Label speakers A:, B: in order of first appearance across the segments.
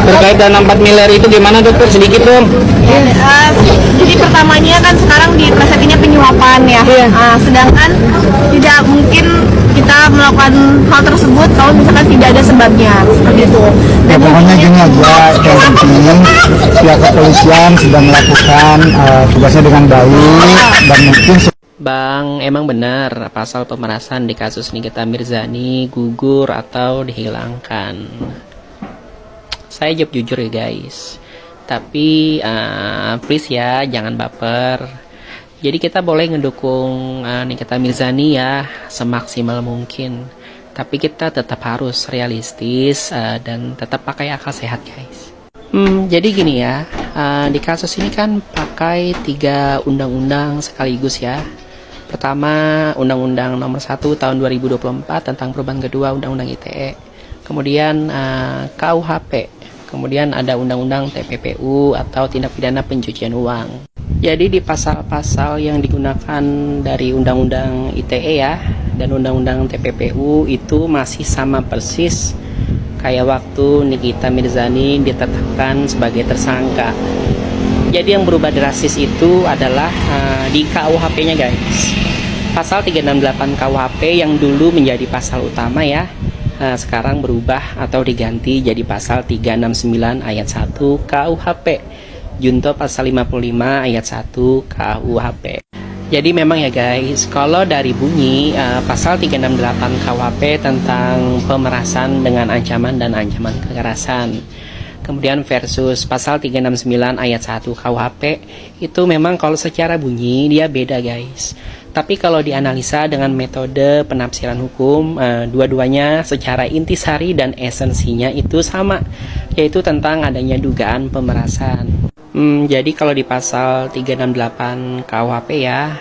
A: Terkait dana 4 miliar itu gimana dokter? Sedikit dong.
B: Jadi pertamanya kan sekarang di ini penyuapan ya. Sedangkan tidak mungkin kita melakukan hal tersebut kalau misalkan tidak ada sebabnya seperti itu.
C: Ya pokoknya gini aja, yang penting pihak kepolisian sudah melakukan tugasnya dengan baik dan mungkin
D: Bang, emang benar pasal pemerasan di kasus Nikita Mirzani gugur atau dihilangkan? Saya jawab jujur ya guys. Tapi please ya jangan baper. Jadi kita boleh ngedukung Nikita Mirzani ya semaksimal mungkin. Tapi kita tetap harus realistis dan tetap pakai akal sehat guys. Jadi gini ya, di kasus ini kan pakai 3 undang-undang sekaligus ya. Pertama, Undang-Undang Nomor 1 Tahun 2024 tentang perubahan kedua Undang-Undang ITE. Kemudian KUHP. Kemudian ada Undang-Undang TPPU atau Tindak Pidana Pencucian Uang. Jadi di pasal-pasal yang digunakan dari Undang-Undang ITE ya dan Undang-Undang TPPU itu masih sama persis kayak waktu Nikita Mirzani ditetapkan sebagai tersangka. Jadi yang berubah drastis itu adalah di KUHP-nya guys. Pasal 368 KUHP yang dulu menjadi pasal utama ya, sekarang berubah atau diganti jadi pasal 369 ayat 1 KUHP. Junto pasal 55 ayat 1 KUHP. Jadi memang ya guys, kalau dari bunyi pasal 368 KUHP tentang pemerasan dengan ancaman dan ancaman kekerasan. Kemudian versus pasal 369 ayat 1 KUHP itu memang kalau secara bunyi dia beda guys. Tapi kalau dianalisa dengan metode penafsiran hukum, dua-duanya secara intisari dan esensinya itu sama, yaitu tentang adanya dugaan pemerasan. Jadi kalau di pasal 368 KUHP ya,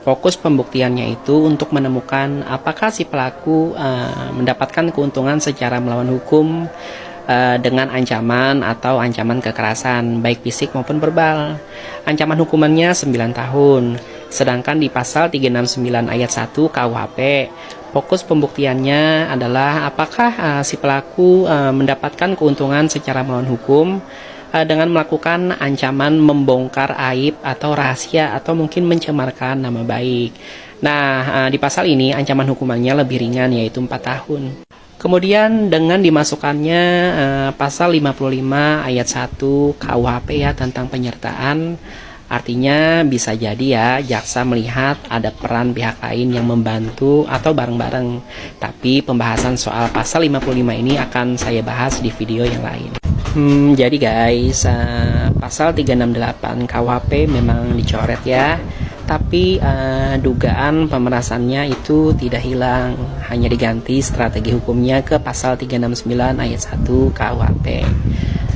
D: fokus pembuktiannya itu untuk menemukan apakah si pelaku mendapatkan keuntungan secara melawan hukum dengan ancaman atau ancaman kekerasan baik fisik maupun verbal. Ancaman hukumannya 9 tahun. Sedangkan di pasal 369 ayat 1 KUHP, fokus pembuktiannya adalah apakah si pelaku mendapatkan keuntungan secara melawan hukum dengan melakukan ancaman membongkar aib atau rahasia atau mungkin mencemarkan nama baik. Nah, di pasal ini ancaman hukumannya lebih ringan yaitu 4 tahun. Kemudian dengan dimasukkannya pasal 55 ayat 1 KUHP ya tentang penyertaan, artinya bisa jadi ya jaksa melihat ada peran pihak lain yang membantu atau bareng-bareng. Tapi pembahasan soal pasal 55 ini akan saya bahas di video yang lain. Jadi guys, pasal 368 KUHP memang dicoret ya. Tapi dugaan pemerasannya itu tidak hilang, hanya diganti strategi hukumnya ke pasal 369 ayat 1 KUHP.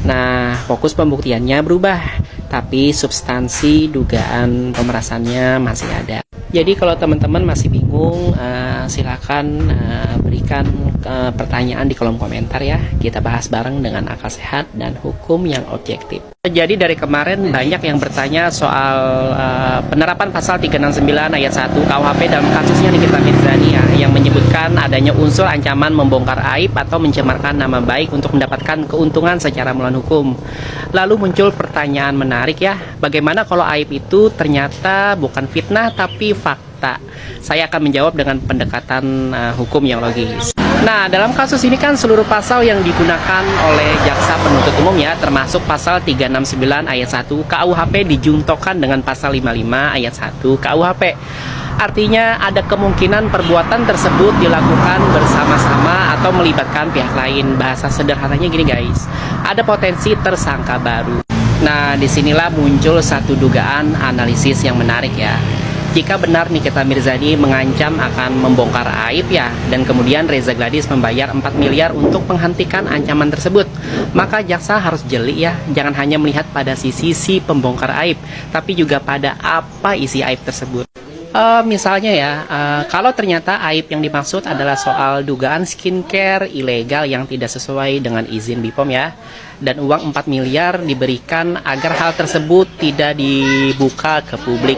D: Nah, fokus pembuktiannya berubah, tapi substansi dugaan pemerasannya masih ada. Jadi kalau teman-teman masih bingung, silakan berikan pertanyaan di kolom komentar ya. Kita bahas bareng dengan akal sehat dan hukum yang objektif. Jadi dari kemarin banyak yang bertanya soal penerapan pasal 369 ayat 1 KUHP dalam kasusnya Nikita Mirzani ya, yang menyebutkan adanya unsur ancaman membongkar aib atau mencemarkan nama baik untuk mendapatkan keuntungan secara melawan hukum. Lalu muncul pertanyaan menarik ya, bagaimana kalau aib itu ternyata bukan fitnah tapi fakta? Saya akan menjawab dengan pendekatan hukum yang logis. Nah, dalam kasus ini kan seluruh pasal yang digunakan oleh jaksa penuntut umum ya, termasuk pasal 369 ayat 1 KUHP dijuntokan dengan pasal 55 ayat 1 KUHP. Artinya ada kemungkinan perbuatan tersebut dilakukan bersama-sama atau melibatkan pihak lain. Bahasa sederhananya gini guys, ada potensi tersangka baru. Nah, disinilah muncul satu dugaan analisis yang menarik ya. Jika benar Nikita Mirzani mengancam akan membongkar aib ya, dan kemudian Reza Gladys membayar 4 miliar untuk menghentikan ancaman tersebut, maka jaksa harus jeli ya, jangan hanya melihat pada sisi pembongkar aib, tapi juga pada apa isi aib tersebut. Misalnya ya, kalau ternyata aib yang dimaksud adalah soal dugaan skincare ilegal yang tidak sesuai dengan izin BPOM ya, dan uang 4 miliar diberikan agar hal tersebut tidak dibuka ke publik,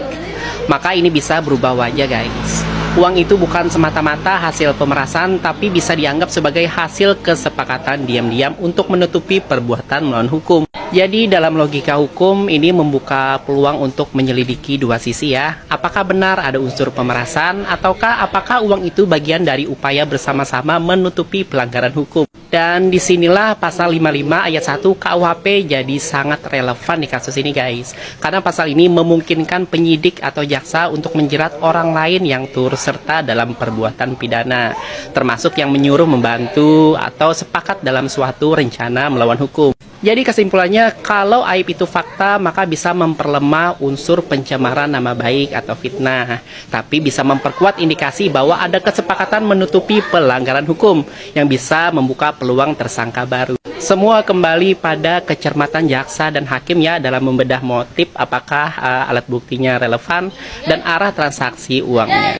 D: maka ini bisa berubah wajah guys. uang itu bukan semata-mata hasil pemerasan, tapi bisa dianggap sebagai hasil kesepakatan diam-diam untuk menutupi perbuatan melawan hukum. Jadi dalam logika hukum ini membuka peluang untuk menyelidiki dua sisi ya. Apakah benar ada unsur pemerasan ataukah apakah uang itu bagian dari upaya bersama-sama menutupi pelanggaran hukum. Dan disinilah pasal 55 ayat 1 KUHP jadi sangat relevan di kasus ini guys. Karena pasal ini memungkinkan penyidik atau jaksa untuk menjerat orang lain yang turut serta dalam perbuatan pidana. Termasuk yang menyuruh, membantu, atau sepakat dalam suatu rencana melawan hukum. Jadi kesimpulannya, kalau aib itu fakta, maka bisa memperlemah unsur pencemaran nama baik atau fitnah. Tapi bisa memperkuat indikasi bahwa ada kesepakatan menutupi pelanggaran hukum yang bisa membuka peluang tersangka baru. Semua kembali pada kecermatan jaksa dan hakim ya dalam membedah motif apakah alat buktinya relevan dan arah transaksi uangnya.